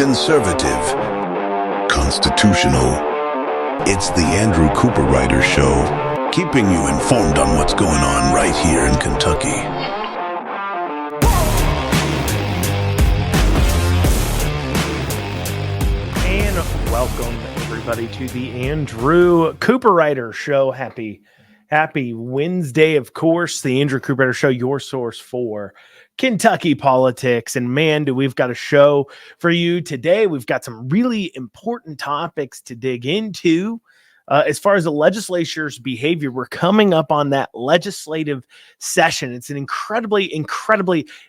conservative, constitutional. It's the Andrew Cooperrider Show, keeping you informed on what's going on right here in Kentucky. And welcome everybody to the Andrew Cooperrider Show. Happy Wednesday, of course. The Andrew Cooperrider Show, your source for Kentucky politics. And man, we've got a show for you today. We've got some really important topics to dig into. As far as the legislature's behavior, we're coming up on that legislative session. It's an incredibly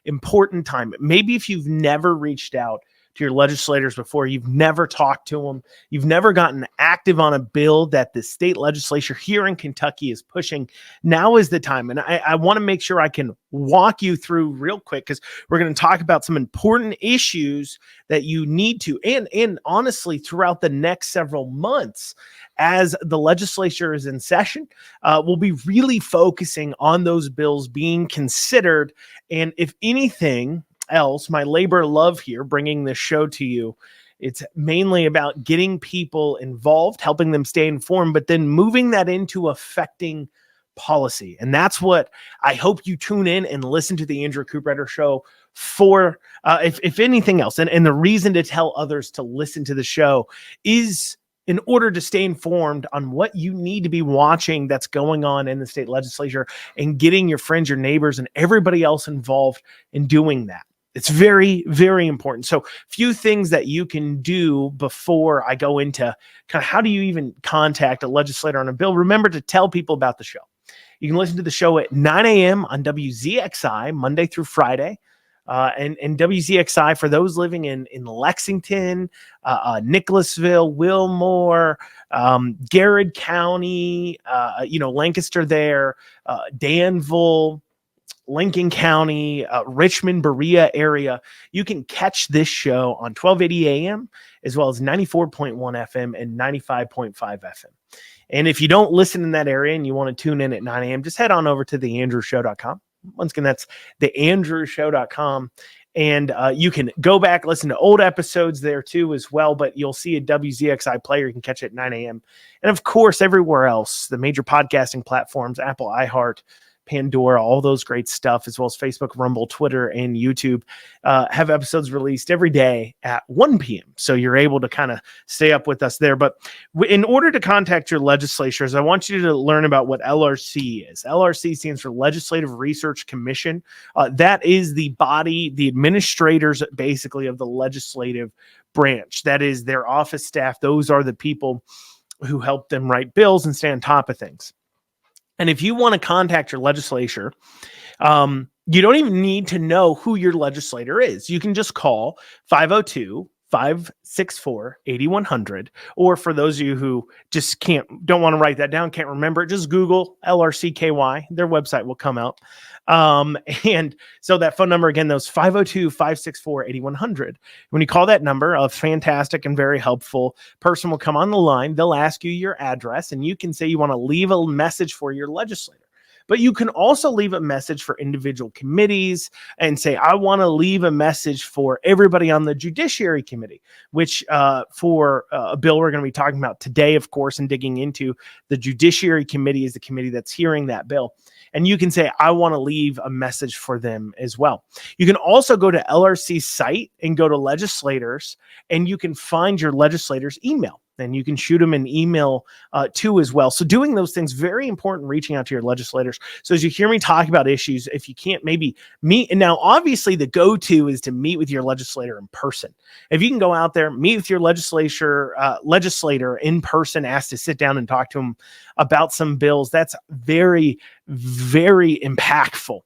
important time. Maybe if you've never reached out to your legislators before, you've never talked to them, you've never gotten active on a bill that the state legislature here in Kentucky is pushing, now is the time. And I want to make sure I can walk you through real quick, because we're going to talk about some important issues that you need to, and honestly, throughout the next several months, as the legislature is in session, we'll be really focusing on those bills being considered. And if anything else, my labor of love here, bringing this show to you, it's mainly about getting people involved, helping them stay informed, but then moving that into affecting policy. And that's what I hope you tune in and listen to the Andrew Cooperrider Show for, if anything else. And the reason to tell others to listen to the show is in order to stay informed on what you need to be watching that's going on in the state legislature, and getting your friends, your neighbors, and everybody else involved in doing that. It's very, very important. So few things that you can do before I go into kind of how do you even contact a legislator on a bill. Remember to tell people about the show. You can listen to the show at 9 a.m. on WZXI, Monday through Friday. And WZXI for those living in Lexington, Nicholasville, Wilmore, Garrett County, Lancaster there, Danville, Lincoln County, Richmond, Berea area. You can catch this show on 1280 AM as well as 94.1 FM and 95.5 FM. And if you don't listen in that area and you want to tune in at 9 a.m., just head on over to theandrewshow.com. Once again, that's theandrewshow.com. And you can go back, listen to old episodes there too as well, but you'll see a WZXI player. You can catch it at 9 a.m. And of course, everywhere else, the major podcasting platforms, Apple, iHeart, Pandora, all those great stuff, as well as Facebook, Rumble, Twitter, and YouTube, have episodes released every day at 1 p.m. So you're able to kind of stay up with us there. But in order to contact your legislatures, I want you to learn about what LRC is. LRC stands for Legislative Research Commission. That is the body, the administrators, basically, of the legislative branch. That is their office staff. Those are the people who help them write bills and stay on top of things. And if you want to contact your legislature, you don't even need to know who your legislator is. You can just call 502-564-8100. Or for those of you who just don't want to write that down, can't remember it, just Google LRCKY. Their website will come out. And so that phone number, again, those 502-564-8100. When you call that number, a fantastic and very helpful person will come on the line. They'll ask you your address, and you can say you want to leave a message for your legislator. But you can also leave a message for individual committees and say, I want to leave a message for everybody on the Judiciary Committee, which for a bill we're going to be talking about today, of course, and digging into. The Judiciary Committee is the committee that's hearing that bill. And you can say, I want to leave a message for them as well. You can also go to LRC's site and go to legislators, and you can find your legislator's email. And you can shoot them an email too as well. So doing those things, very important, reaching out to your legislators. So as you hear me talk about issues, if you can't maybe meet, and now obviously the go-to is to meet with your legislator in person. If you can go out there, meet with your legislator in person, ask to sit down and talk to them about some bills, that's very, very impactful.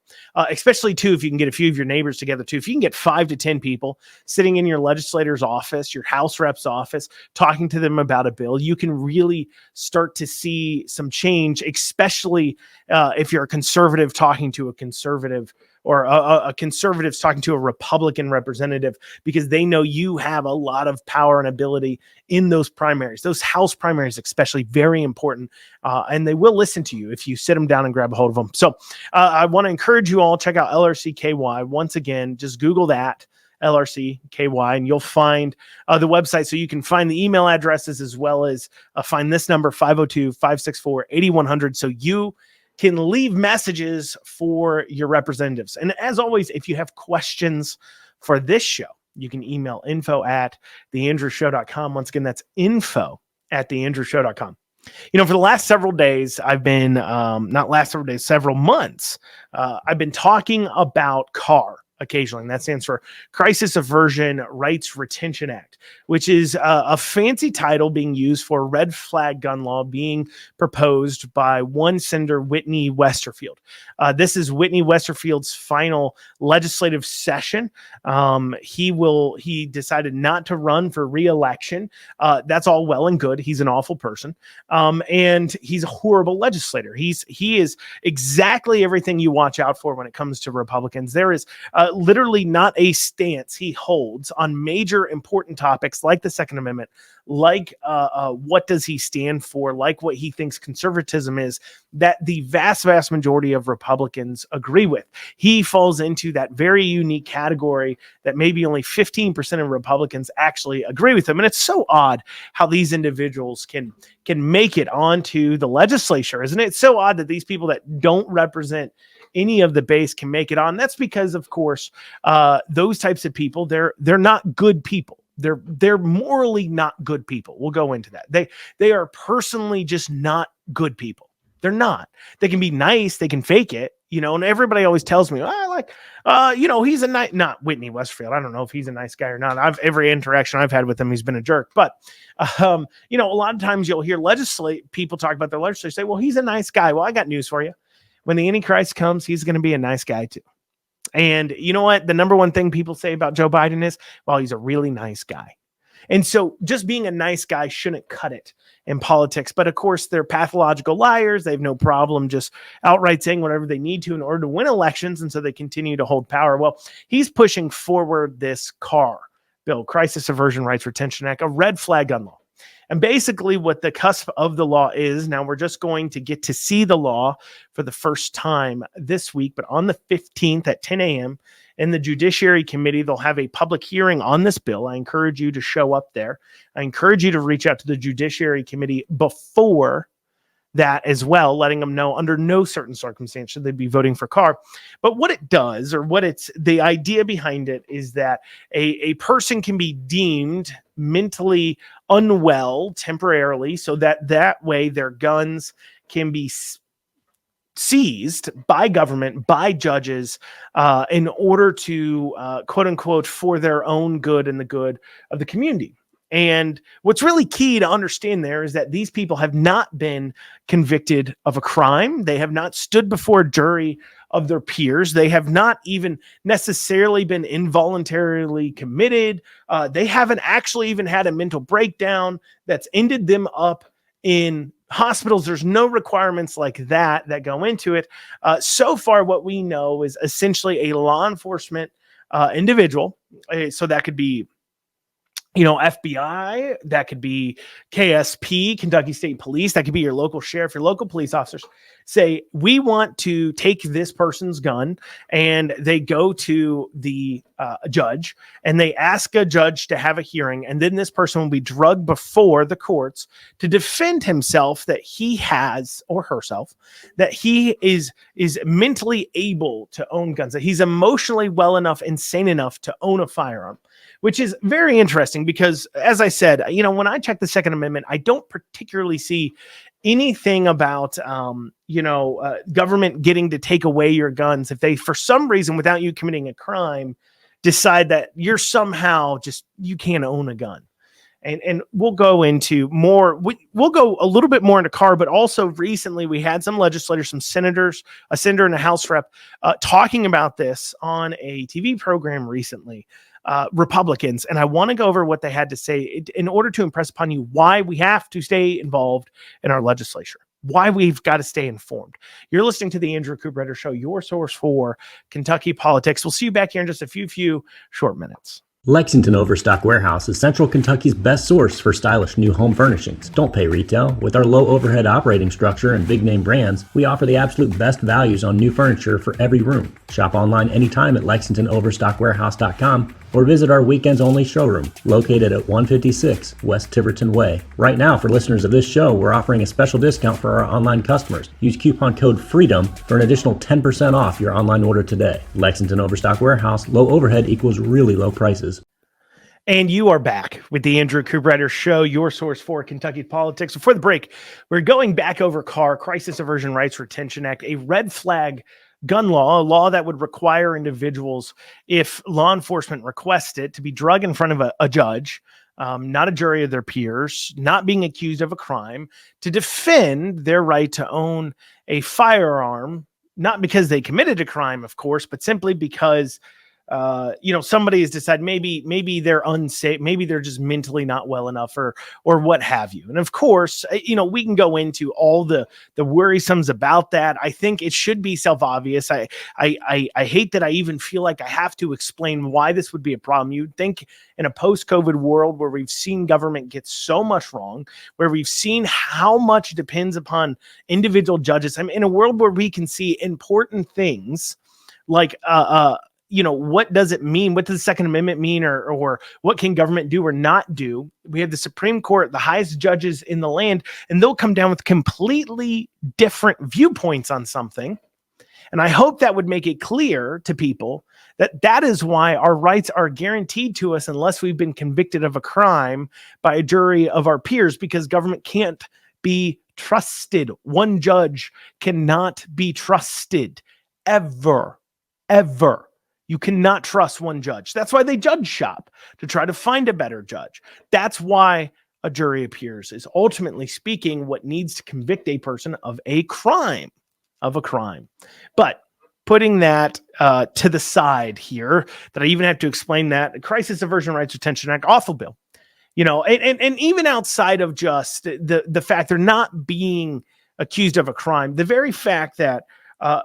Especially too, if you can get a few of your neighbors together too. If you can get 5 to 10 people sitting in your legislator's office, your House rep's office, talking to them about a bill, you can really start to see some change, especially if you're a conservative talking to a conservative, or a conservative's talking to a Republican representative, because they know you have a lot of power and ability in those primaries. Those House primaries, especially, very important. And they will listen to you if you sit them down and grab a hold of them. So I want to encourage you all, check out LRCKY. Once again, just Google that. LRCKY, and you'll find the website, so you can find the email addresses as well as find this number, 502-564-8100, so you can leave messages for your representatives. And as always, if you have questions for this show, you can email info@theandrewshow.com. Once again, that's info@theandrewshow.com. For the last several days, I've been, several months, I've been talking about CAR occasionally, and that stands for Crisis Aversion Rights Retention Act, which is a fancy title being used for red flag gun law being proposed by one Senator Whitney Westerfield. This is Whitney Westerfield's final legislative session. He decided not to run for re-election. That's all well and good. He's an awful person. And he's a horrible legislator. He is exactly everything you watch out for when it comes to Republicans. There is literally not a stance he holds on major important topics like the Second Amendment, like what does he stand for, like what he thinks conservatism is, that the vast majority of Republicans agree with. He falls into that very unique category that maybe only 15% of Republicans actually agree with him. And it's so odd how these individuals can make it onto the legislature, isn't it? It's so odd that these people that don't represent any of the base can make it on. That's because, of course, those types of people, they're not good people. They're morally not good people. We'll go into that. They are personally just not good people. They're not. They can be nice. They can fake it, and everybody always tells me, he's a nice, not Whitney Westerfield. I don't know if he's a nice guy or not. Every interaction I've had with him, he's been a jerk. But, a lot of times you'll hear people talk about their legislature, say, well, he's a nice guy. Well, I got news for you. When the Antichrist comes, he's going to be a nice guy too. And you know what? The number one thing people say about Joe Biden is, well, he's a really nice guy. And so just being a nice guy shouldn't cut it in politics. But of course, they're pathological liars. They have no problem just outright saying whatever they need to in order to win elections. And so they continue to hold power. Well, he's pushing forward this CAR bill, Crisis Aversion Rights Retention Act, a red flag gun law. And basically what the cusp of the law is, now we're just going to get to see the law for the first time this week, but on the 15th at 10 a.m. in the Judiciary Committee, they'll have a public hearing on this bill. I encourage you to show up there. I encourage you to reach out to the Judiciary Committee before that as well, letting them know under no certain circumstance should they be voting for CAR. But what it does, or the idea behind it, is that a person can be deemed mentally unwell temporarily, so that way their guns can be seized by government, by judges, in order to quote unquote for their own good and the good of the community. And what's really key to understand there is that these people have not been convicted of a crime. They have not stood before a jury of their peers. They have not even necessarily been involuntarily committed. They haven't actually even had a mental breakdown that's ended them up in hospitals. There's no requirements like that go into it. So far, what we know is essentially a law enforcement individual. So that could be FBI, that could be KSP, Kentucky State Police, that could be your local sheriff, your local police officers, say, we want to take this person's gun, and they go to the judge, and they ask a judge to have a hearing, and then this person will be drugged before the courts to defend himself that he has, or herself, that he is mentally able to own guns, that he's emotionally well enough, insane enough to own a firearm. Which is very interesting because, as I said, when I check the Second Amendment, I don't particularly see anything about, government getting to take away your guns if they, for some reason, without you committing a crime, decide that you're somehow you can't own a gun. And we'll go into more. We'll go a little bit more into CAR, but also recently we had some legislators, some senators, a senator and a House rep, talking about this on a TV program recently. Republicans, and I want to go over what they had to say in order to impress upon you why we have to stay involved in our legislature, why we've got to stay informed. You're listening to the Andrew Cooperrider Show, your source for Kentucky politics. We'll see you back here in just a few short minutes. Lexington Overstock Warehouse is Central Kentucky's best source for stylish new home furnishings. Don't pay retail. With our low overhead operating structure and big name brands, we offer the absolute best values on new furniture for every room. Shop online anytime at LexingtonOverstockWarehouse.com or visit our weekends only showroom located at 156 West Tiverton Way. Right now, for listeners of this show, we're offering a special discount for our online customers. Use coupon code FREEDOM for an additional 10% off your online order today. Lexington Overstock Warehouse, low overhead equals really low prices. And you are back with the Andrew Cooperrider Show, your source for Kentucky politics. Before the break, we're going back over CAR, Crisis Aversion Rights Retention Act, a red flag gun law, a law that would require individuals, if law enforcement requests it, to be drug in front of a judge, not a jury of their peers, not being accused of a crime, to defend their right to own a firearm, not because they committed a crime, of course, but simply because somebody has decided maybe they're unsafe, maybe they're just mentally not well enough, or what have you. And of course, we can go into all the worrisomes about that. I think it should be self-obvious. I hate that I even feel like I have to explain why this would be a problem. You'd think in a post-COVID world where we've seen government get so much wrong, where we've seen how much depends upon individual judges. I mean, in a world where we can see important things like, what does it mean? What does the Second Amendment mean? Or what can government do or not do? We have the Supreme Court, the highest judges in the land, and they'll come down with completely different viewpoints on something. And I hope that would make it clear to people that is why our rights are guaranteed to us unless we've been convicted of a crime by a jury of our peers, because government can't be trusted. One judge cannot be trusted ever. You cannot trust one judge. That's why they judge shop, to try to find a better judge. That's why a jury of peers is, ultimately speaking, what needs to convict a person of a crime. But putting that to the side here, that I even have to explain that, Crisis Aversion Rights Retention Act, awful bill. And even outside of just the fact they're not being accused of a crime, the very fact that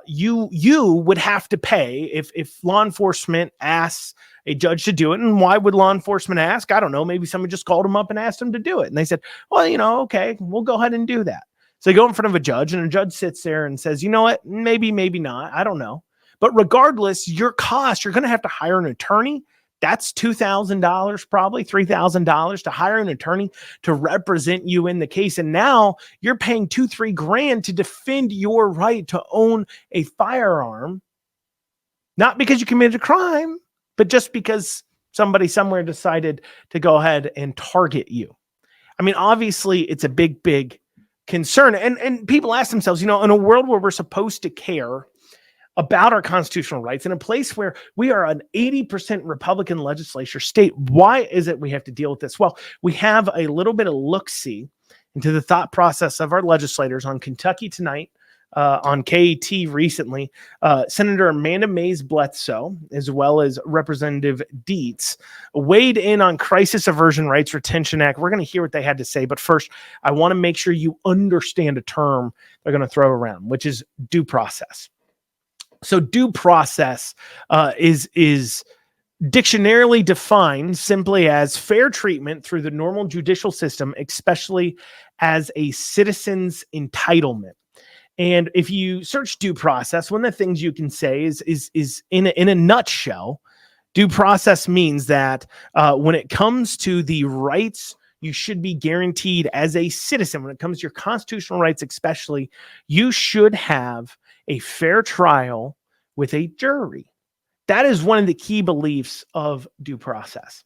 you would have to pay if law enforcement asks a judge to do it. And why would law enforcement ask? I don't know. Maybe someone just called them up and asked them to do it. And they said, well, okay, we'll go ahead and do that. So they go in front of a judge, and a judge sits there and says, you know what, maybe not. I don't know. But regardless, your cost, you're going to have to hire an attorney. That's $2,000, probably $3,000 to hire an attorney to represent you in the case. And now you're paying $2,000-3,000 to defend your right to own a firearm, not because you committed a crime, but just because somebody somewhere decided to go ahead and target you. I mean, obviously it's a big concern. And people ask themselves, in a world where we're supposed to care about our constitutional rights, in a place where we are an 80% Republican legislature state, why is it we have to deal with this? Well, we have a little bit of look-see into the thought process of our legislators on Kentucky Tonight, on KAT recently. Senator Amanda Mays Bledsoe, as well as Representative Dietz, weighed in on Crisis Aversion Rights Retention Act. We're going to hear what they had to say, but first, I want to make sure you understand a term they're going to throw around, which is due process. So due process is dictionarily defined simply as fair treatment through the normal judicial system, especially as a citizen's entitlement. And if you search due process, one of the things you can say is in a nutshell, due process means that when it comes to the rights you should be guaranteed as a citizen, when it comes to your constitutional rights especially, you should have a fair trial with a jury. That is one of the key beliefs of due process.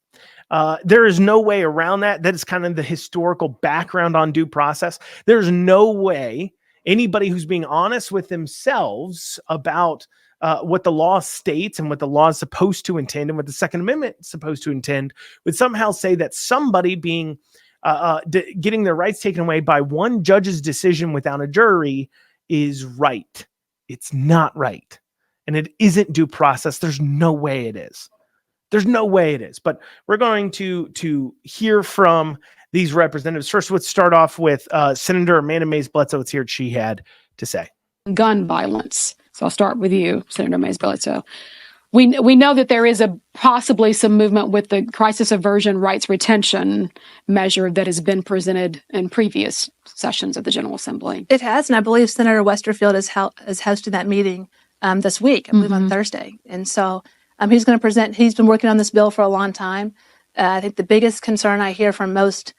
There is no way around that. That is kind of the historical background on due process. There's no way anybody who's being honest with themselves about what the law states and what the law is supposed to intend and what the Second Amendment is supposed to intend would somehow say that somebody being getting their rights taken away by one judge's decision without a jury is right. It's not right. And it isn't due process. There's no way it is. There's no way it is. But we're going to hear from these representatives. First, let's start off with Senator Amanda Mays Bledsoe. Let's hear what she had to say. Gun violence. So I'll start with you, Senator Mays Bledsoe. We know that there is possibly some movement with the crisis aversion rights retention measure that has been presented in previous sessions of the General Assembly. It has, and I believe Senator Westerfield is hosting that meeting this week, I believe on Thursday. And so He's going to present. He's been working on this bill for a long time. I think the biggest concern I hear from most,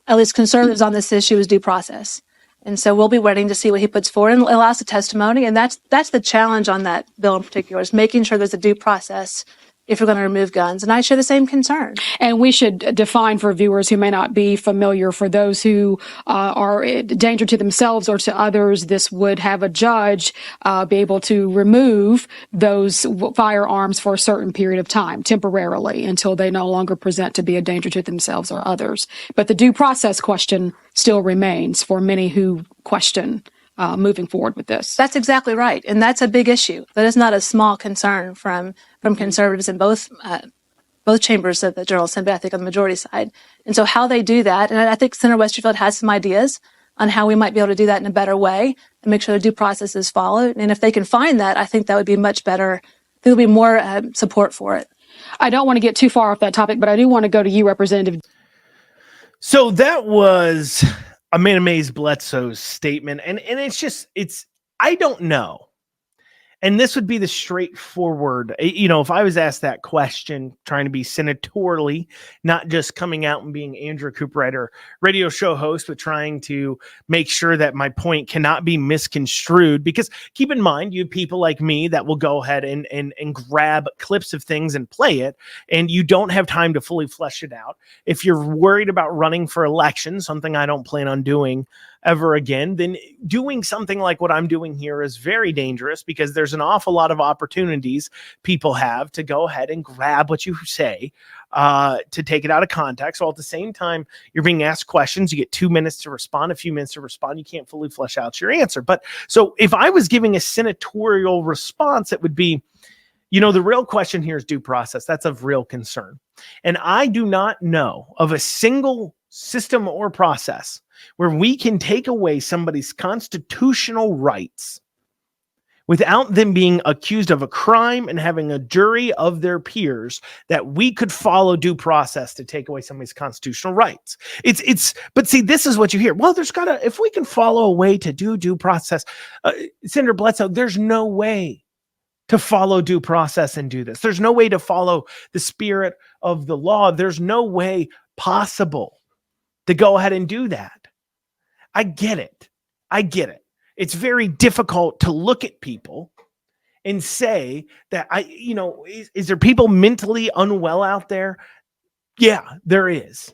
at least conservatives on this issue, is due process. And so we'll be waiting to see what he puts forward and allows the testimony. And that's the challenge on that bill in particular, is making sure there's a due process if we're going to remove guns. And I share the same concern. And we should define for viewers who may not be familiar, for those who are a danger to themselves or to others, this would have a judge be able to remove those firearms for a certain period of time, temporarily, until they no longer present to be a danger to themselves or others. But the due process question still remains for many who question moving forward with this. That's exactly right. And that's a big issue. That is not a small concern from conservatives in both chambers of the General Assembly, I think on the majority side. And so how they do that, and I think Senator Westerfield has some ideas on how we might be able to do that in a better way and make sure the due process is followed. And if they can find that, I think that would be much better. There'll be more support for it. I don't want to get too far off that topic, but I do want to go to you, Representative. So that was Amanda Mays Bledsoe's statement. And I don't know. And this would be the straightforward, if I was asked that question, trying to be senatorially, not just coming out and being Andrew Cooperrider radio show host, but trying to make sure that my point cannot be misconstrued. Because keep in mind, you have people like me that will go ahead and grab clips of things and play it, and you don't have time to fully flesh it out. If you're worried about running for election, something I don't plan on doing ever again, then doing something like what I'm doing here is very dangerous, because there's an awful lot of opportunities people have to go ahead and grab what you say to take it out of context. While at the same time, you're being asked questions. You get 2 minutes to respond, a few minutes to respond. You can't fully flesh out your answer. But so if I was giving a senatorial response, it would be, the real question here is due process. That's of real concern. And I do not know of a single system or process where we can take away somebody's constitutional rights without them being accused of a crime and having a jury of their peers, that we could follow due process to take away somebody's constitutional rights. But see, this is what you hear. Well, if we can follow a way to do due process, Senator Bledsoe, there's no way to follow due process and do this. There's no way to follow the spirit of the law. There's no way possible to go ahead and do that. I get it. It's very difficult to look at people and say that is there people mentally unwell out there? Yeah, there is.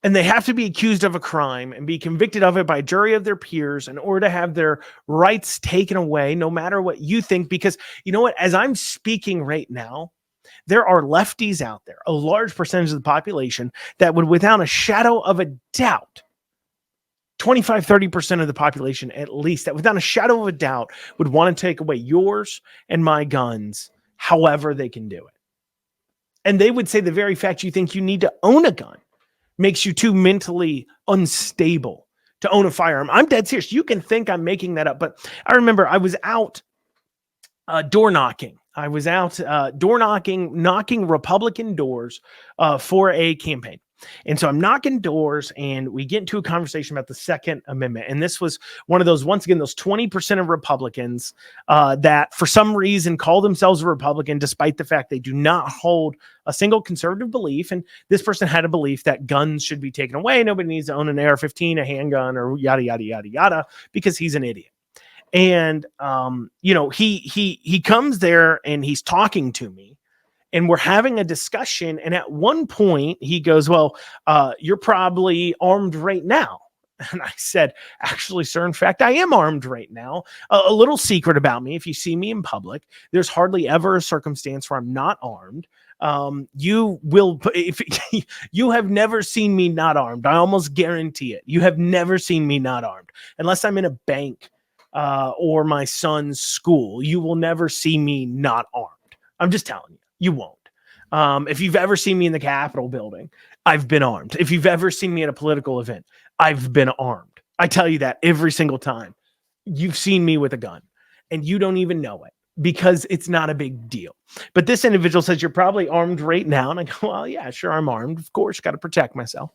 And they have to be accused of a crime and be convicted of it by a jury of their peers in order to have their rights taken away, no matter what you think. Because you know what? As I'm speaking right now, there are lefties out there, a large percentage of the population, that would, without a shadow of a doubt, 25, 30% of the population, at least, that without a shadow of a doubt would want to take away yours and my guns, however they can do it. And they would say the very fact you think you need to own a gun makes you too mentally unstable to own a firearm. I'm dead serious. You can think I'm making that up, but I remember I was out door knocking. I was out door knocking Republican doors for a campaign. And so I'm knocking doors, and we get into a conversation about the Second Amendment. And this was one of those, once again, those 20% of Republicans that for some reason call themselves a Republican, despite the fact they do not hold a single conservative belief. And this person had a belief that guns should be taken away. Nobody needs to own an AR-15, a handgun, or yada, yada, yada, yada, because he's an idiot. And, he comes there and he's talking to me. And we're having a discussion. And at one point he goes, well, you're probably armed right now. And I said, actually, sir, in fact, I am armed right now. A little secret about me. If you see me in public, there's hardly ever a circumstance where I'm not armed. You have never seen me not armed. I almost guarantee it. You have never seen me not armed, unless I'm in a bank or my son's school. You will never see me not armed. I'm just telling you. You won't. If you've ever seen me in the Capitol building, I've been armed. If you've ever seen me at a political event, I've been armed. I tell you that every single time. You've seen me with a gun, and you don't even know it, because it's not a big deal. But this individual says, you're probably armed right now. And I go, well, yeah, sure, I'm armed. Of course, got to protect myself.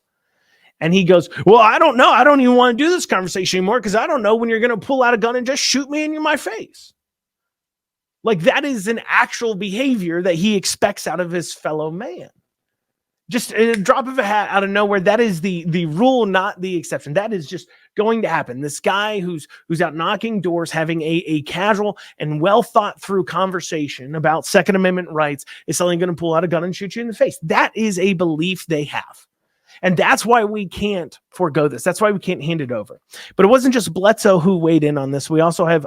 And he goes, well, I don't know. I don't even want to do this conversation anymore, because I don't know when you're going to pull out a gun and just shoot me in my face. Like, that is an actual behavior that he expects out of his fellow man. Just a drop of a hat out of nowhere. That is the rule, not the exception. That is just going to happen. This guy who's out knocking doors, having a casual and well thought through conversation about Second Amendment rights, is suddenly going to pull out a gun and shoot you in the face. That is a belief they have. And that's why we can't forego this. That's why we can't hand it over. But it wasn't just Bledsoe who weighed in on this. We also have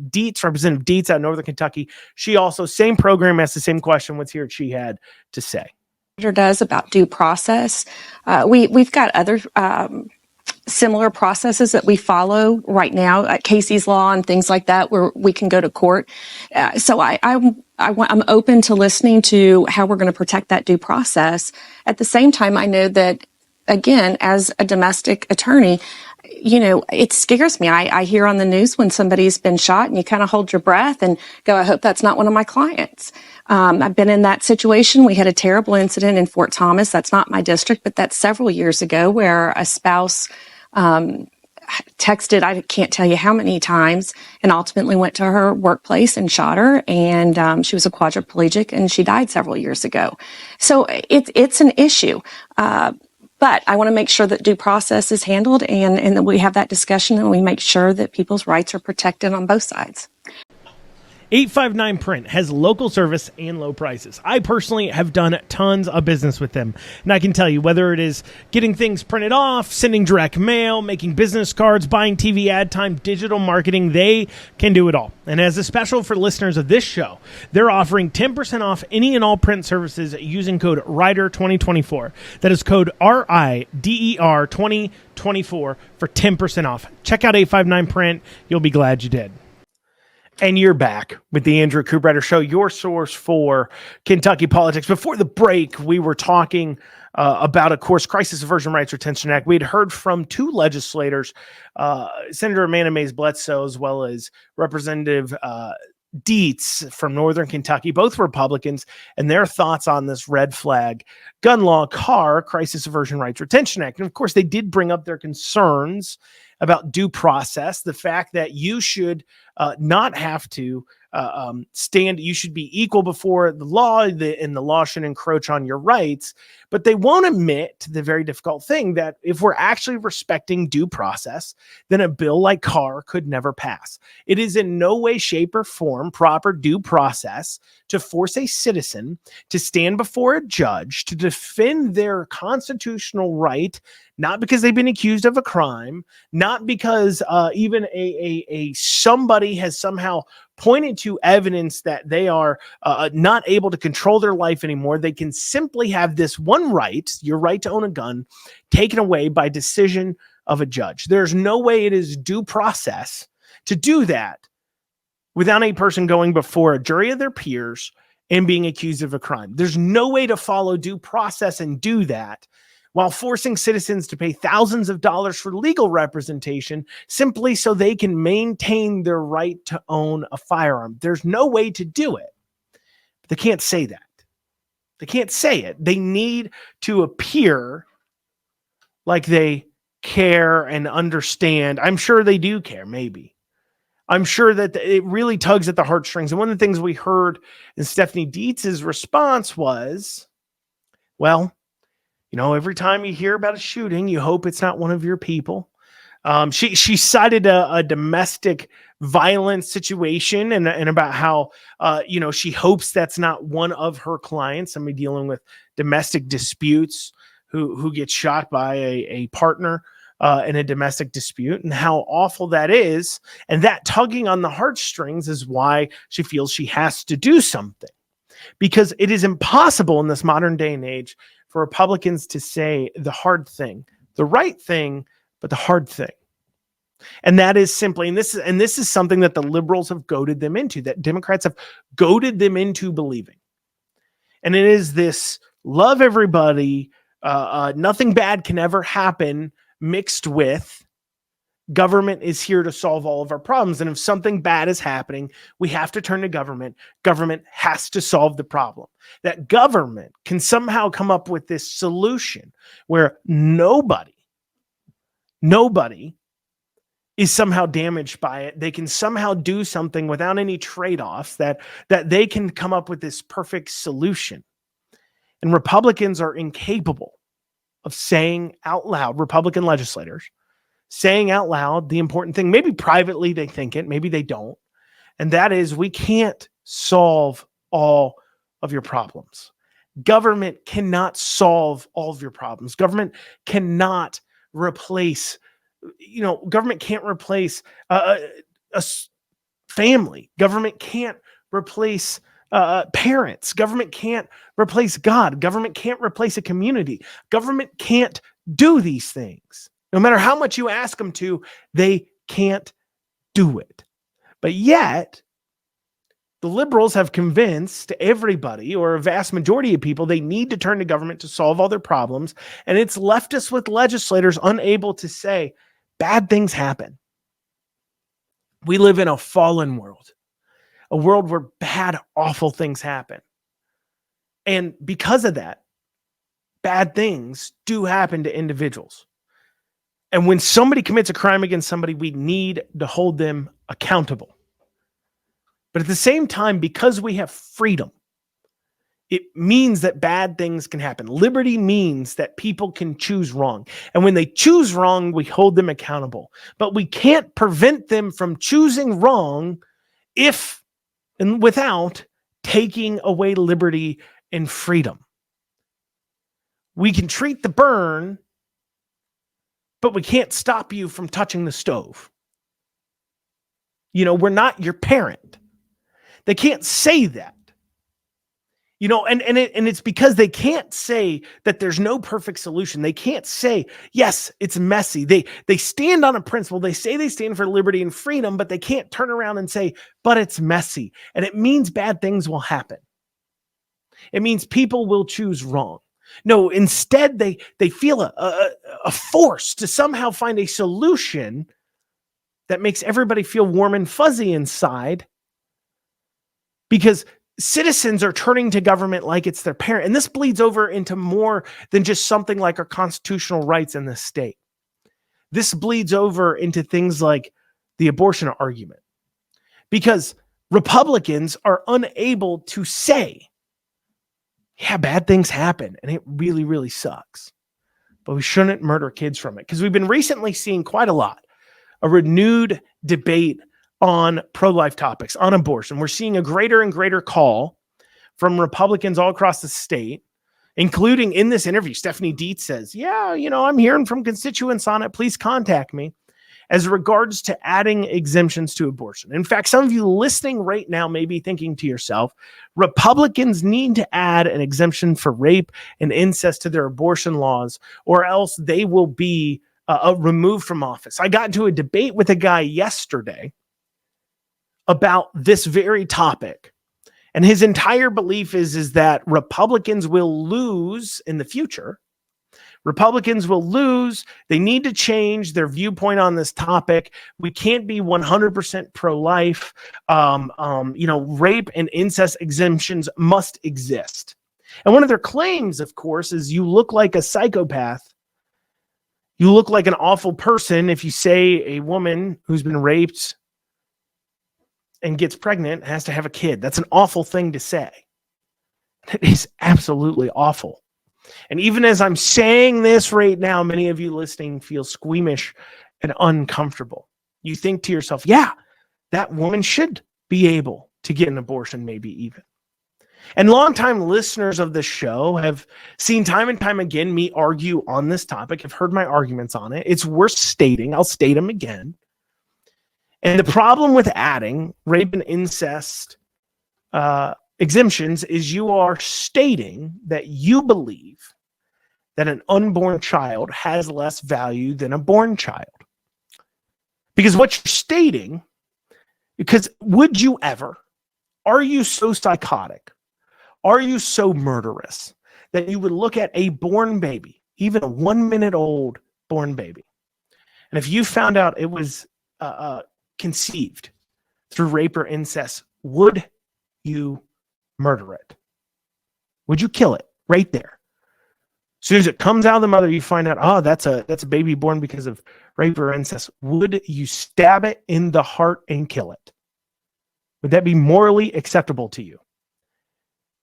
Dietz, Representative Dietz out of Northern Kentucky. She also, same program, asked the same question. Let's hear what she had to say. Does about due process. We've got other similar processes that we follow right now, Casey's Law and things like that, where we can go to court. So I'm open to listening to how we're going to protect that due process. At the same time, I know that, again, as a domestic attorney, it scares me. I hear on the news when somebody's been shot and you kind of hold your breath and go, I hope that's not one of my clients. I've been in that situation. We had a terrible incident in Fort Thomas. That's not my district, but that's several years ago, where a spouse texted, I can't tell you how many times, and ultimately went to her workplace and shot her. And she was a quadriplegic and she died several years ago. So it's an issue. But I want to make sure that due process is handled and that we have that discussion and we make sure that people's rights are protected on both sides. 859 Print has local service and low prices. I personally have done tons of business with them. And I can tell you, whether it is getting things printed off, sending direct mail, making business cards, buying TV ad time, digital marketing, they can do it all. And as a special for listeners of this show, they're offering 10% off any and all print services using code RIDER2024. That is code RIDER 2024 for 10% off. Check out 859 Print. You'll be glad you did. And you're back with the Andrew Cooperrider Show, your source for Kentucky politics. Before the break, we were talking about, of course, Crisis Aversion Rights Retention Act. We had heard from two legislators, Senator Amanda Mays Bledsoe, as well as Representative Dietz from Northern Kentucky, both Republicans, and their thoughts on this red flag gun law, Crisis Aversion Rights Retention Act. And of course, they did bring up their concerns about due process, the fact that you should not have to you should be equal before the law, and the law should encroach on your rights. But they won't admit the very difficult thing that if we're actually respecting due process, then a bill like Carr could never pass. It is in no way, shape, or form proper due process to force a citizen to stand before a judge to defend their constitutional right, not because they've been accused of a crime, not because even a somebody has somehow pointed to evidence that they are not able to control their life anymore. They can simply have this one right, your right to own a gun, taken away by decision of a judge. There's no way it is due process to do that without a person going before a jury of their peers and being accused of a crime. There's no way to follow due process and do that while forcing citizens to pay thousands of dollars for legal representation simply so they can maintain their right to own a firearm. There's no way to do it. But they can't say that. They can't say it. They need to appear like they care and understand. I'm sure they do care, maybe. I'm sure that it really tugs at the heartstrings. And one of the things we heard in Stephanie Dietz's response was, well, every time you hear about a shooting, you hope it's not one of your people. She cited a domestic violence situation and about how, she hopes that's not one of her clients, somebody dealing with domestic disputes who gets shot by a partner in a domestic dispute, and how awful that is. And that tugging on the heartstrings is why she feels she has to do something, because it is impossible in this modern day and age for Republicans to say the hard thing, the right thing, but the hard thing. And that is simply, and this is something that the liberals have goaded them into, that Democrats have goaded them into believing. And it is this love everybody, nothing bad can ever happen, mixed with government is here to solve all of our problems. And if something bad is happening, we have to turn to government. Government has to solve the problem. That government can somehow come up with this solution where nobody is somehow damaged by it. They can somehow do something without any trade-offs that they can come up with this perfect solution. And Republicans are incapable of saying out loud, Republican legislators saying out loud the important thing. Maybe privately they think it, maybe they don't. And that is, we can't solve all of your problems. Government cannot solve all of your problems. Government cannot replace, government can't replace a family. Government can't replace parents. Government can't replace God. Government can't replace a community. Government can't do these things. No matter how much you ask them to, they can't do it. But yet, the liberals have convinced everybody, or a vast majority of people, they need to turn to government to solve all their problems. And it's left us with legislators unable to say, bad things happen. We live in a fallen world, a world where bad, awful things happen. And because of that, bad things do happen to individuals. And when somebody commits a crime against somebody, we need to hold them accountable. But at the same time, because we have freedom, it means that bad things can happen. Liberty means that people can choose wrong. And when they choose wrong, we hold them accountable. But we can't prevent them from choosing wrong if and without taking away liberty and freedom. We can treat the burn, but we can't stop you from touching the stove. We're not your parent. They can't say that. And it's because they can't say that there's no perfect solution. They can't say, yes, it's messy. They stand on a principle. They say they stand for liberty and freedom, but they can't turn around and say, but it's messy. And it means bad things will happen. It means people will choose wrong. No, instead they feel a force to somehow find a solution that makes everybody feel warm and fuzzy inside, because citizens are turning to government like it's their parent. And this bleeds over into more than just something like our constitutional rights in this state. This bleeds over into things like the abortion argument, because Republicans are unable to say, yeah, bad things happen and it really, really sucks, but we shouldn't murder kids from it. Because we've been recently seeing quite a renewed debate on pro-life topics, on abortion. We're seeing a greater and greater call from Republicans all across the state, including in this interview. Stephanie Dietz says, yeah, I'm hearing from constituents on it. Please contact me, as regards to adding exemptions to abortion. In fact, some of you listening right now may be thinking to yourself, Republicans need to add an exemption for rape and incest to their abortion laws, or else they will be removed from office. I got into a debate with a guy yesterday about this very topic. And his entire belief is that Republicans will lose in the future. Republicans will lose. They need to change their viewpoint on this topic. We can't be 100% pro-life. Rape and incest exemptions must exist. And one of their claims, of course, is you look like a psychopath. You look like an awful person if you say a woman who's been raped and gets pregnant has to have a kid. That's an awful thing to say. It is absolutely awful. And even as I'm saying this right now, many of you listening feel squeamish and uncomfortable. You think to yourself, yeah, that woman should be able to get an abortion, maybe even. And longtime listeners of this show have seen time and time again me argue on this topic, have heard my arguments on it. It's worth stating. I'll state them again. And the problem with adding rape and incest exemptions is you are stating that you believe that an unborn child has less value than a born child. Because what you're stating, because would you ever, are you so psychotic? Are you so murderous that you would look at a born baby, even a 1 minute old born baby, and if you found out it was conceived through rape or incest, would you murder it? Would you kill it right there? As soon as it comes out of the mother, you find out, that's a baby born because of rape or incest, would you stab it in the heart and kill it? Would that be morally acceptable to you?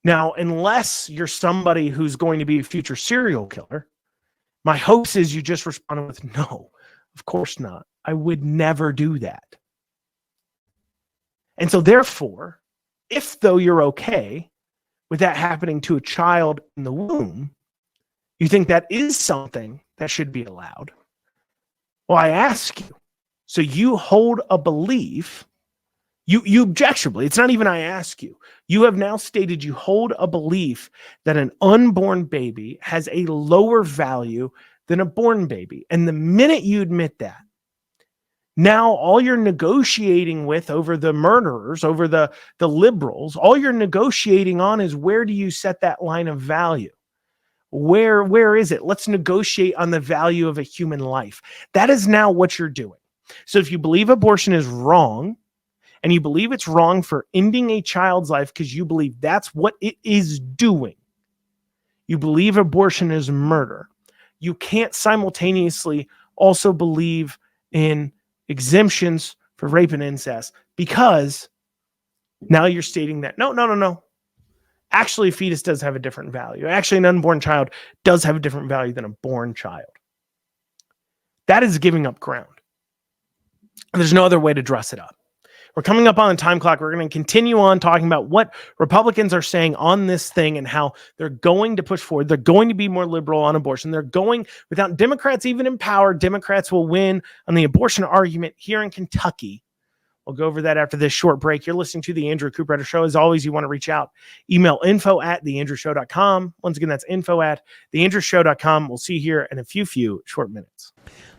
Now, unless you're somebody who's going to be a future serial killer, my hopes is you just responded with, no, of course not. I would never do that. And so therefore, if though you're okay with that happening to a child in the womb, you think that is something that should be allowed. Well, I ask you, so you hold a belief, you objectionably, it's not even I ask you, you have now stated you hold a belief that an unborn baby has a lower value than a born baby. And the minute you admit that, now all you're negotiating with over the murderers, over the liberals, all you're negotiating on is where do you set that line of value? Where is it? Let's negotiate on the value of a human life. That is now what you're doing. So if you believe abortion is wrong, and you believe it's wrong for ending a child's life because you believe that's what it is doing, you believe abortion is murder, you can't simultaneously also believe in exemptions for rape and incest, because now you're stating that no. Actually, a fetus does have a different value. Actually, an unborn child does have a different value than a born child. That is giving up ground. And there's no other way to dress it up. We're coming up on the time clock. We're going to continue on talking about what Republicans are saying on this thing and how they're going to push forward. They're going to be more liberal on abortion. They're going, without Democrats even in power, Democrats will win on the abortion argument here in Kentucky. We'll go over that after this short break. You're listening to the Andrew Cooperrider Show. As always, you want to reach out. Email info@theandrewshow.com. Once again, that's info@theandrewshow.com. We'll see you here in a few short minutes.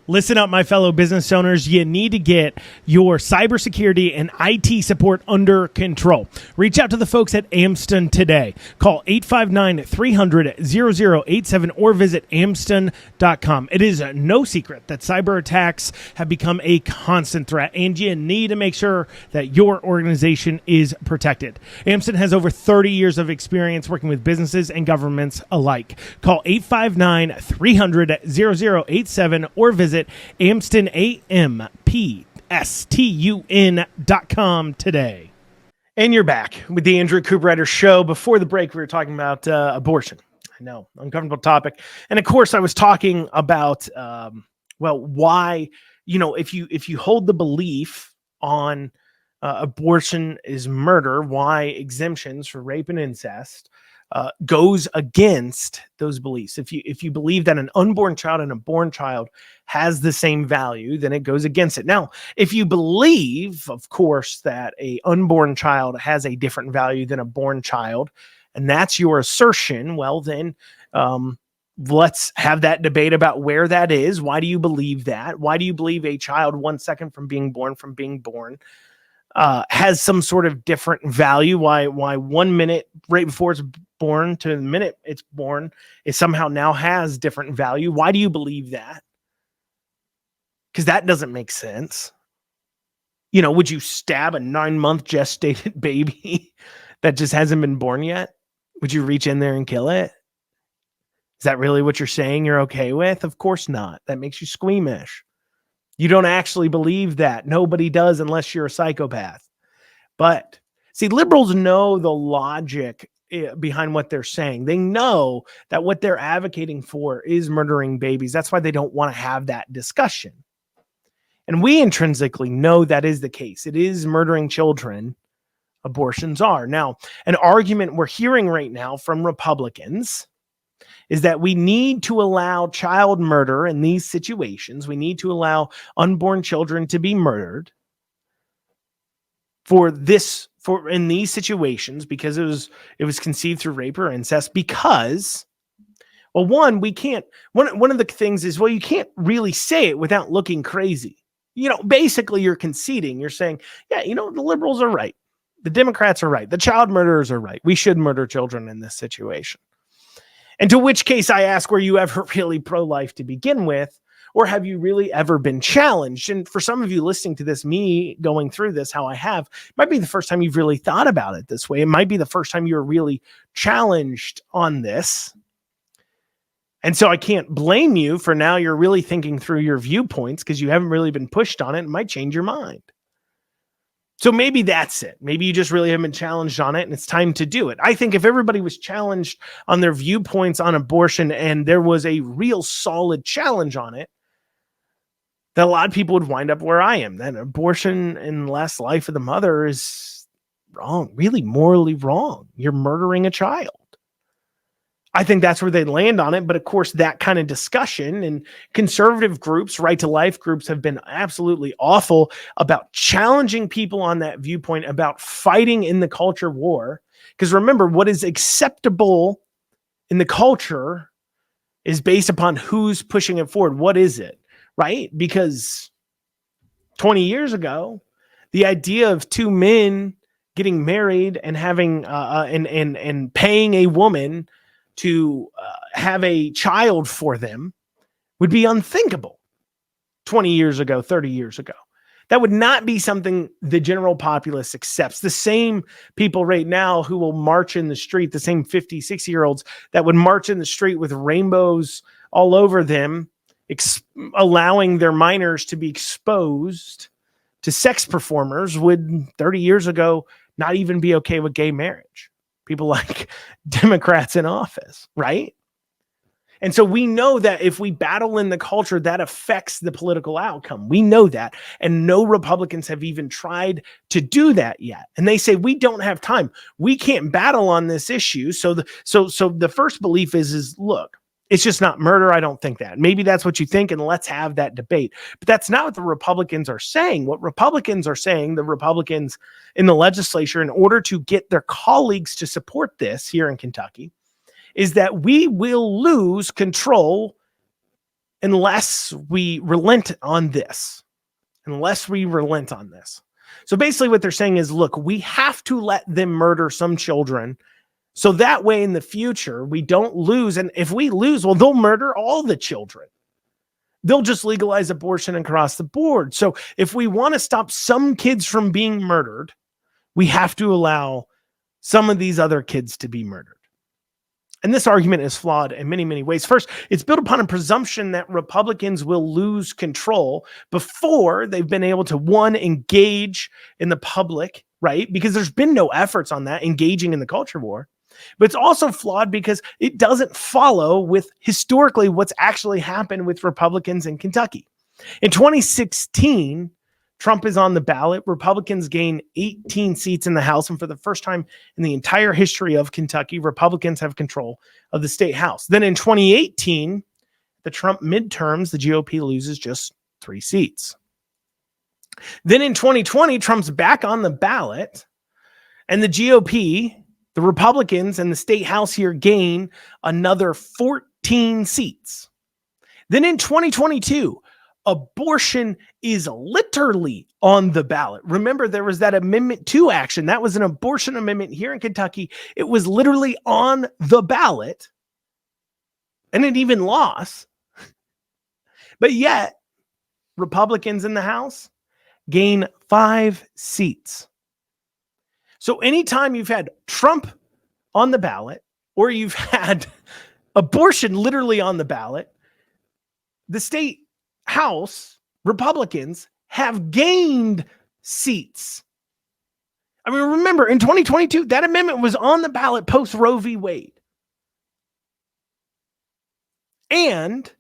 Listen up, my fellow business owners. You need to get your cybersecurity and IT support under control. Reach out to the folks at Amston today. Call 859-300-0087 or visit amston.com. It is no secret that cyber attacks have become a constant threat, and you need to make sure that your organization is protected. Amston has over 30 years of experience working with businesses and governments alike. Call 859-300-0087 or visit AmstonAMPSTUN.com today. And you're back with the Andrew Cooperrider Show. Before the break, we were talking about abortion. I know, uncomfortable topic. And of course, I was talking about, why, if you hold the belief on abortion is murder, why exemptions for rape and incest goes against those beliefs. If you believe that an unborn child and a born child has the same value, then it goes against it. Now, if you believe, of course, that a unborn child has a different value than a born child, and that's your assertion, well, then let's have that debate about where that is. Why do you believe that? Why do you believe a child 1 second from being born has some sort of different value? Why 1 minute right before it's born to the minute it's born it somehow now has different value? Why do you believe that? Because that doesn't make sense. Would you stab a 9-month gestated baby that just hasn't been born yet? Would you reach in there and kill it? Is that really what you're saying you're okay with? Of course not. That makes you squeamish. You don't actually believe that. Nobody does unless you're a psychopath. But see, liberals know the logic behind what they're saying. They know that what they're advocating for is murdering babies. That's why they don't want to have that discussion. And we intrinsically know that is the case. It is murdering children. Abortions are. Now, an argument we're hearing right now from Republicans is that we need to allow child murder in these situations. We need to allow unborn children to be murdered in these situations because it was conceived through rape or incest. Because, well, one of the things is, well, you can't really say it without looking crazy. Basically you're conceding. You're saying, yeah, the liberals are right. The Democrats are right. The child murderers are right. We should murder children in this situation. And to which case I ask, were you ever really pro-life to begin with? Or have you really ever been challenged? And for some of you listening to this, me going through this, how I have, it might be the first time you've really thought about it this way. It might be the first time you're really challenged on this. And so I can't blame you for now you're really thinking through your viewpoints because you haven't really been pushed on it. It might change your mind. So maybe that's it. Maybe you just really haven't been challenged on it and it's time to do it. I think if everybody was challenged on their viewpoints on abortion and there was a real solid challenge on it, that a lot of people would wind up where I am. That abortion in the last life of the mother is wrong, really morally wrong. You're murdering a child. I think that's where they land on it. But of course, that kind of discussion and conservative groups, right to life groups have been absolutely awful about challenging people on that viewpoint, about fighting in the culture war. Because remember, what is acceptable in the culture is based upon who's pushing it forward. What is it, right? Because 20 years ago, the idea of two men getting married and having and paying a woman to have a child for them would be unthinkable 20 years ago, 30 years ago. That would not be something the general populace accepts. The same people right now who will march in the street, the same 50, 60-year-olds that would march in the street with rainbows all over them, allowing their minors to be exposed to sex performers, would 30 years ago not even be okay with gay marriage. People like Democrats in office, right? And so we know that if we battle in the culture, that affects the political outcome. We know that. And no Republicans have even tried to do that yet. And they say, we don't have time. We can't battle on this issue. So the first belief is look, it's just not murder. I don't think that. Maybe that's what you think, and let's have that debate. But that's not what the Republicans are saying. What Republicans are saying, the Republicans in the legislature, in order to get their colleagues to support this here in Kentucky, is that we will lose control unless we relent on this. So basically what they're saying is, look, we have to let them murder some children so that way in the future, we don't lose. And if we lose, well, they'll murder all the children. They'll just legalize abortion across the board. So if we want to stop some kids from being murdered, we have to allow some of these other kids to be murdered. And this argument is flawed in many, many ways. First, it's built upon a presumption that Republicans will lose control before they've been able to, one, engage in the public, right? Because there's been no efforts on that, engaging in the culture war. But it's also flawed because it doesn't follow with historically what's actually happened with Republicans in Kentucky. In 2016, Trump is on the ballot. Republicans gain 18 seats in the House. And for the first time in the entire history of Kentucky, Republicans have control of the state House. Then in 2018, the Trump midterms, the GOP loses just 3 seats. Then in 2020, Trump's back on the ballot, and the GOP, the Republicans and the state House here, gain another 14 seats. Then in 2022, abortion is literally on the ballot. Remember, there was that Amendment 2 action. That was an abortion amendment here in Kentucky. It was literally on the ballot, and it even lost. But yet, Republicans in the House gain 5 seats. So anytime you've had Trump on the ballot, or you've had abortion literally on the ballot, the state House Republicans have gained seats. I mean, remember, in 2022, that amendment was on the ballot post Roe v. Wade. And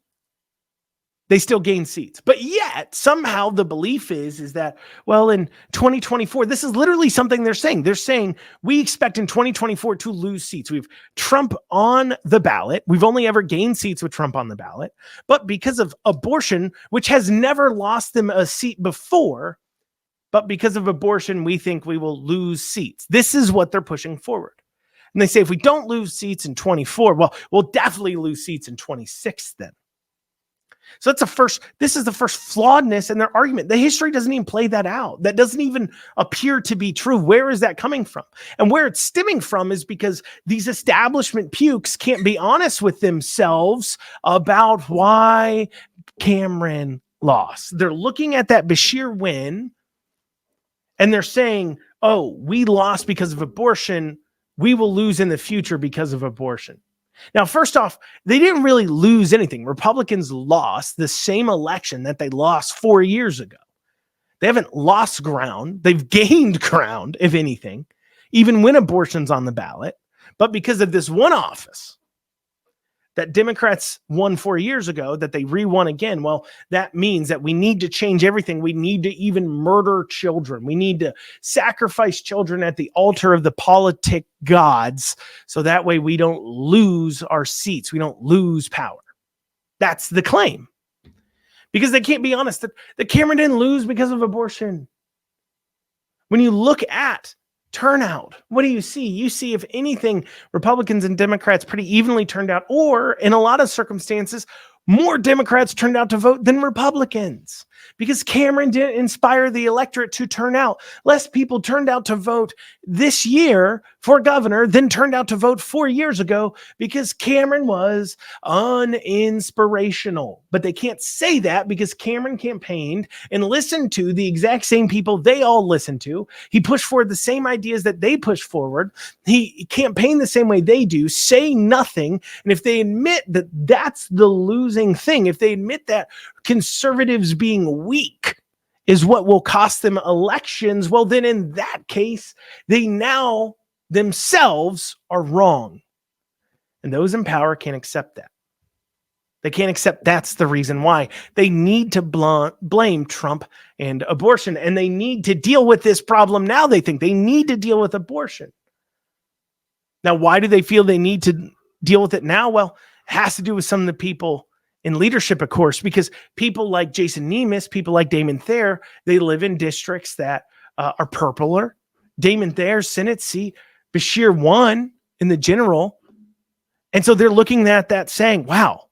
they still gain seats. But yet, somehow the belief is that, well, in 2024, this is literally something they're saying. They're saying, we expect in 2024 to lose seats. We have Trump on the ballot. We've only ever gained seats with Trump on the ballot. But because of abortion, which has never lost them a seat before, but because of abortion, we think we will lose seats. This is what they're pushing forward. And they say, if we don't lose seats in 24, well, we'll definitely lose seats in 26 then. So this is the first flawedness in their argument. The history doesn't even play that out. That doesn't even appear to be true. Where is that coming from? And where it's stemming from is because these establishment pukes can't be honest with themselves about why Cameron lost. They're looking at that Bashir win and they're saying, oh, we lost because of abortion. We will lose in the future because of abortion. Now, first off, they didn't really lose anything. Republicans lost the same election that they lost 4 years ago. They haven't lost ground. They've gained ground, if anything, even when abortion's on the ballot. But because of this one office that Democrats won 4 years ago, that they re-won again, well, that means that we need to change everything. We need to even murder children. We need to sacrifice children at the altar of the politic gods, so that way we don't lose our seats. We don't lose power. That's the claim. Because they can't be honest. The Cameron didn't lose because of abortion. When you look at turnout, what do you see? You see, if anything, Republicans and Democrats pretty evenly turned out, or in a lot of circumstances, more Democrats turned out to vote than Republicans, because Cameron didn't inspire the electorate to turn out. Less people turned out to vote this year for governor than turned out to vote 4 years ago, because Cameron was uninspirational. But they can't say that because Cameron campaigned and listened to the exact same people they all listened to. He pushed forward the same ideas that they push forward. He campaigned the same way they do, say nothing. And if they admit that that's the losing thing, if they admit that conservatives being weak is what will cost them elections, well, then in that case, they now themselves are wrong. And those in power can't accept that. They can't accept that's the reason why. They need to blame Trump and abortion, and they need to deal with this problem now. They think they need to deal with abortion. Now, why do they feel they need to deal with it now? Well, it has to do with some of the people in leadership, of course, because people like Jason Nemeth, people like Damon Thayer, they live in districts that are purpler. Damon Thayer's Senate seat, Bashir won in the general. And so they're looking at that saying, wow,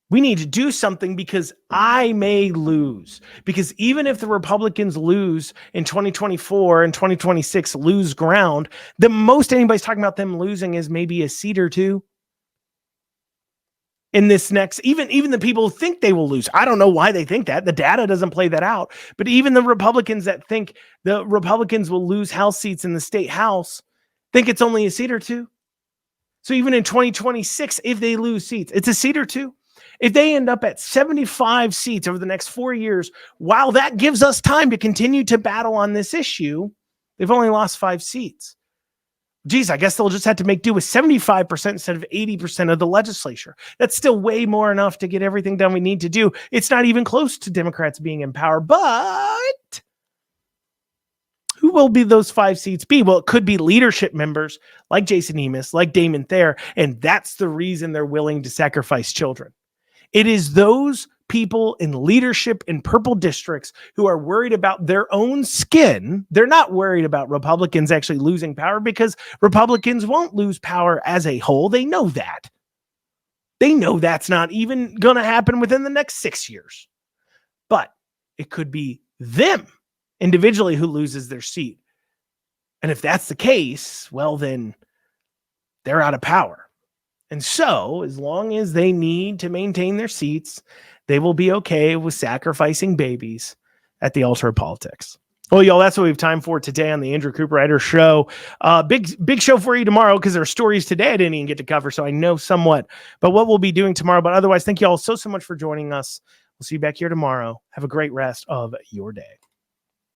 we need to do something because I may lose. Because even if the Republicans lose in 2024 and 2026, lose ground, the most anybody's talking about them losing is maybe a seat or two. In this next, even the people who think they will lose. I don't know why they think that. The data doesn't play that out. But even the Republicans that think the Republicans will lose House seats in the state House think it's only a seat or two. So even in 2026, if they lose seats, it's a seat or two. If they end up at 75 seats over the next 4 years, while that gives us time to continue to battle on this issue, they've only lost 5 seats. Geez, I guess they'll just have to make do with 75% instead of 80% of the legislature. That's still way more enough to get everything done we need to do. It's not even close to Democrats being in power, but who will be those 5 seats be? Well, it could be leadership members like Jason Nemeth, like Damon Thayer, and that's the reason they're willing to sacrifice children. It is those people in leadership in purple districts who are worried about their own skin. They're not worried about Republicans actually losing power, because Republicans won't lose power as a whole. They know that. They know that's not even going to happen within the next 6 years. But it could be them individually who loses their seat. And if that's the case, well, then they're out of power. And so, as long as they need to maintain their seats, they will be okay with sacrificing babies at the altar of politics. Well, y'all, that's what we have time for today on the Andrew Cooperrider Show. Big show for you tomorrow, because there are stories today I didn't even get to cover, so I know somewhat but what we'll be doing tomorrow. But otherwise, thank you all so much for joining us. We'll see you back here tomorrow. Have a great rest of your day.